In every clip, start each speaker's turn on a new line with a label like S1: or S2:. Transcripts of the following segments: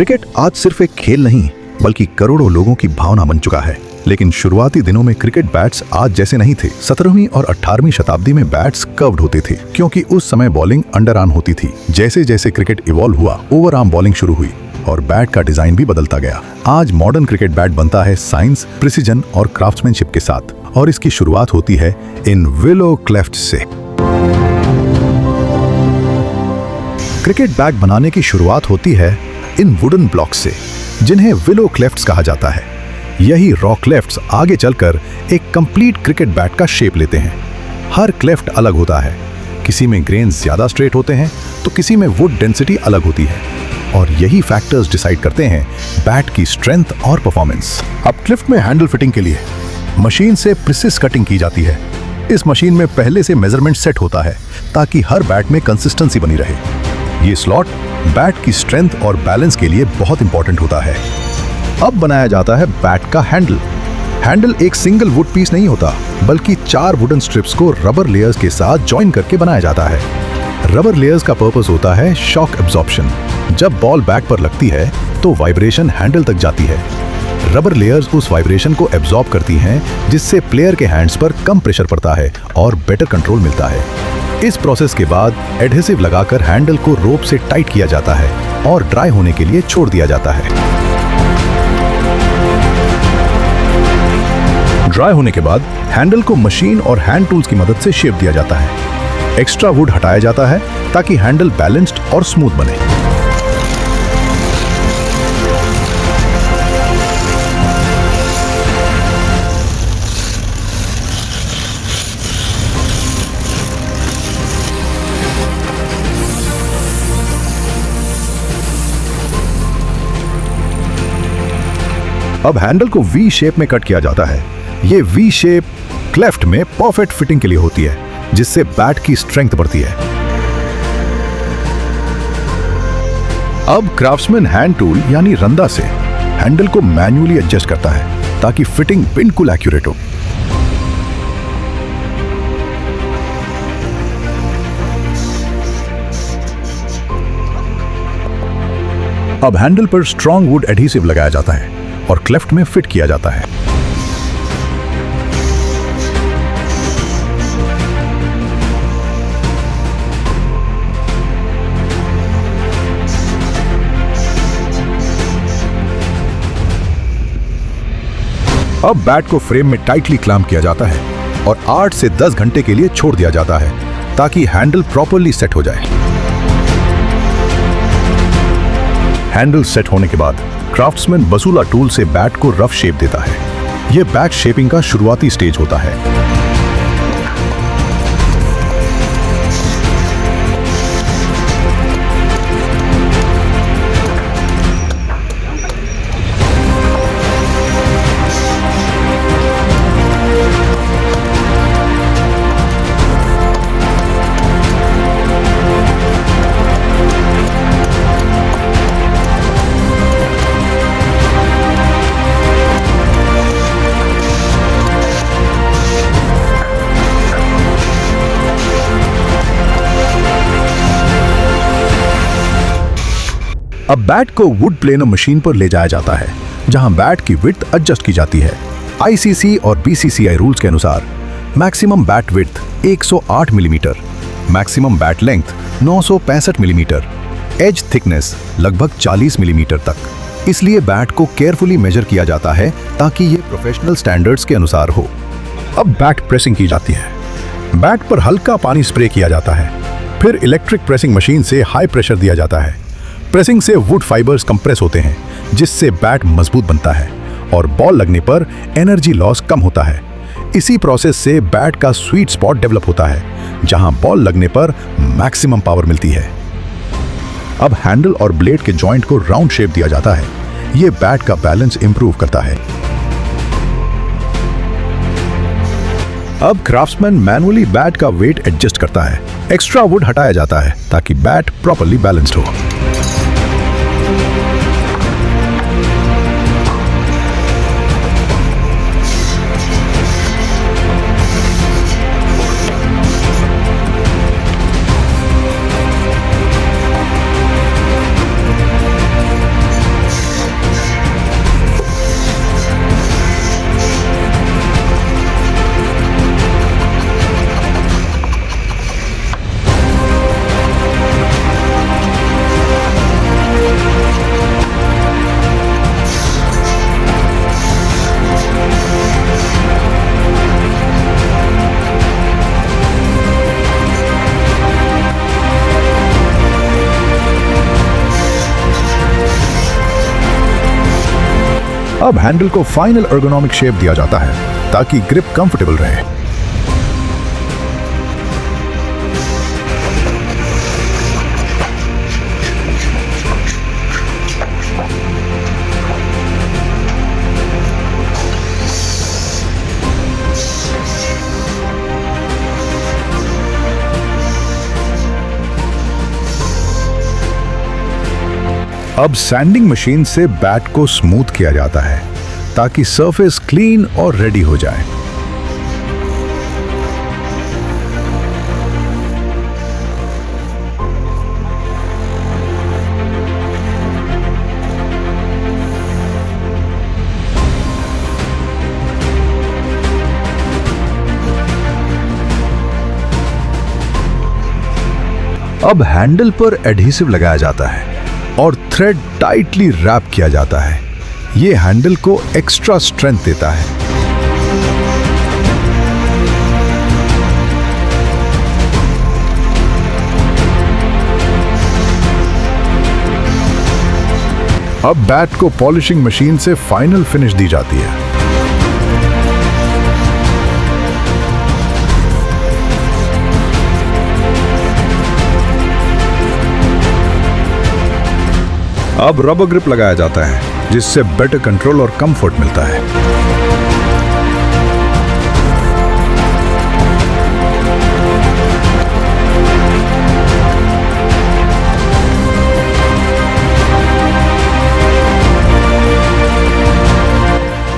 S1: Cricket आज सिर्फ एक खेल नहीं बल्कि करोड़ों लोगों की भावना बन चुका है। लेकिन शुरुआती दिनों में क्रिकेट बैट्स आज जैसे नहीं थे। 17वीं और 18वीं शताब्दी में बैट्स कर्व्ड होते थे क्योंकि उस समय बॉलिंग अंडर आर्म होती थी। जैसे जैसे क्रिकेट इवॉल्व हुआ, ओवर आर्म बॉलिंग शुरू हुई और बैट का डिजाइन भी बदलता गया। आज मॉडर्न क्रिकेट बैट बनता है साइंस, प्रिसीजन और क्राफ्ट्समैनशिप के साथ, और इसकी शुरुआत होती है इन विलो क्लेफ्ट से। क्रिकेट बैट बनाने की शुरुआत होती है इन वुडन ब्लॉक्स से, जिन्हें विलो क्लेफ्ट्स कहा जाता है। यही रॉ क्लेफ्ट्स आगे चलकर एक कंप्लीट क्रिकेट बैट का शेप लेते हैं। हर क्लेफ्ट अलग होता है, किसी में ग्रेन्स ज्यादा स्ट्रेट होते हैं तो किसी में वुड डेंसिटी अलग होती है, और यही फैक्टर्स डिसाइड करते हैं बैट की स्ट्रेंथ और परफॉर्मेंस। अब क्लिफ्ट में हैंडल फिटिंग के लिए मशीन से प्रिसिस कटिंग की जाती है। इस मशीन में पहले से मेजरमेंट सेट होता है ताकि हर बैट में कंसिस्टेंसी बनी रहे। ये स्लॉट बैट की स्ट्रेंथ और बैलेंस के लिए बहुत इंपॉर्टेंट होता है। अब बनाया जाता है बैट का हैंडल। हैंडल एक सिंगल वुड पीस नहीं होता, बल्कि 4 वुडन स्ट्रिप्स को रबर लेयर्स के साथ जॉइन करके बनाया जाता है। रबर लेयर्स का पर्पस होता है शॉक एब्जॉर्प्शन। जब बॉल बैट पर लगती है तो वाइब्रेशन हैंडल तक जाती है। रबर लेयर्स उस वाइब्रेशन को एब्जॉर्ब करती हैं, जिससे प्लेयर के हैंड्स पर कम प्रेशर पड़ता है और बेटर कंट्रोल मिलता है। इस प्रोसेस के बाद एडहेसिव लगाकर हैंडल को रोप से टाइट किया जाता है और ड्राई होने के लिए छोड़ दिया जाता है। ड्राई होने के बाद हैंडल को मशीन और हैंड टूल्स की मदद से शेप दिया जाता है। एक्स्ट्रा वुड हटाया जाता है ताकि हैंडल बैलेंस्ड और स्मूथ बने। अब हैंडल को वी शेप में कट किया जाता है। ये वी शेप क्लेफ्ट में परफेक्ट फिटिंग के लिए होती है, जिससे बैट की स्ट्रेंथ बढ़ती है। अब क्राफ्ट्समैन हैंड टूल यानी रंदा से हैंडल को मैन्युअली एडजस्ट करता है ताकि फिटिंग बिल्कुल एक्यूरेट हो। अब हैंडल पर स्ट्रॉन्ग वुड एडहेसिव लगाया जाता है और क्लेफ्ट में फिट किया जाता है। अब बैट को फ्रेम में टाइटली क्लैंप किया जाता है और 8 से 10 घंटे के लिए छोड़ दिया जाता है ताकि हैंडल प्रॉपर्ली सेट हो जाए। हैंडल सेट होने के बाद क्राफ्ट्समैन बसूला टूल से बैट को रफ शेप देता है। यह बैट शेपिंग का शुरुआती स्टेज होता है। अब बैट को वुड प्लेनर मशीन पर ले जाया जाता है, जहां बैट की विड्थ एडजस्ट की जाती है। आईसीसी और बीसीसीआई रूल्स के अनुसार maximum bat width 108 millimetre, maximum bat length 965 millimetre, edge thickness लगभग 40 मिलीमीटर तक। इसलिए बैट को केयरफुली मेजर किया जाता है ताकि ये प्रोफेशनल स्टैंडर्ड्स के अनुसार हो। अब बैट प्रेसिंग की जाती है। बैट पर हल्का पानी स्प्रे किया जाता है, फिर इलेक्ट्रिक प्रेसिंग मशीन से हाई प्रेशर दिया जाता है। प्रेसिंग से वुड फाइबर्स कंप्रेस होते हैं, जिससे बैट मजबूत बनता है और बॉल लगने पर एनर्जी लॉस कम होता है। इसी प्रोसेस से बैट का स्वीट स्पॉट डेवलप होता है, जहां बॉल लगने पर मैक्सिमम पावर मिलती है। अब हैंडल और ब्लेड के जॉइंट को राउंड शेप दिया जाता है। यह बैट का बैलेंस इंप्रूव करता है। अब क्राफ्ट्समैन मैनुअली बैट का वेट एडजस्ट करता है। एक्स्ट्रा वुड हटाया जाता है ताकि बैट प्रॉपर्ली बैलेंस्ड हो। अब हैंडल को फाइनल एर्गोनॉमिक शेप दिया जाता है ताकि ग्रिप कंफर्टेबल रहे। अब सैंडिंग मशीन से बैट को स्मूथ किया जाता है ताकि सरफेस क्लीन और रेडी हो जाए। अब हैंडल पर एडहेसिव लगाया जाता है और थ्रेड टाइटली रैप किया जाता है। ये हैंडल को एक्स्ट्रा स्ट्रेंथ देता है। अब बैट को पॉलिशिंग मशीन से फाइनल फिनिश दी जाती है। अब रबर ग्रिप लगाया जाता है जिससे बेटर कंट्रोल और कंफर्ट मिलता है।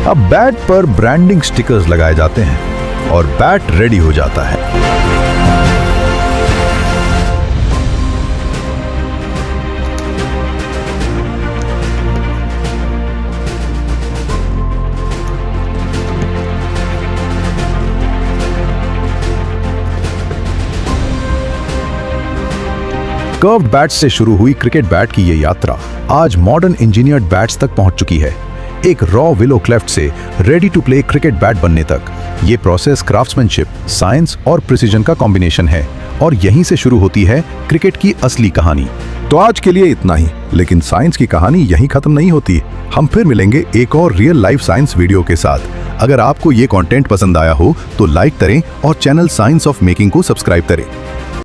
S1: अब बैट पर ब्रांडिंग स्टिकर्स लगाए जाते हैं और बैट रेडी हो जाता है। कर्व्ड बैट्स से शुरू हुई क्रिकेट बैट की ये यात्रा आज मॉडर्न इंजीनियर्ड बैट्स तक पहुंच चुकी है। एक रॉ विलो क्लेफ्ट से ready to play cricket bat बनने तक ये प्रोसेस क्राफ्ट्समैनशिप, साइंस और प्रिसीजन का कॉम्बिनेशन है और यहीं से शुरू होती है क्रिकेट की असली कहानी। तो आज के लिए इतना ही, लेकिन साइंस की कहानी यहीं खत्म नहीं होती। हम फिर मिलेंगे एक और रियल लाइफ साइंस वीडियो के साथ। अगर आपको ये कंटेंट पसंद आया हो तो लाइक करें और चैनल साइंस ऑफ मेकिंग को सब्सक्राइब करें।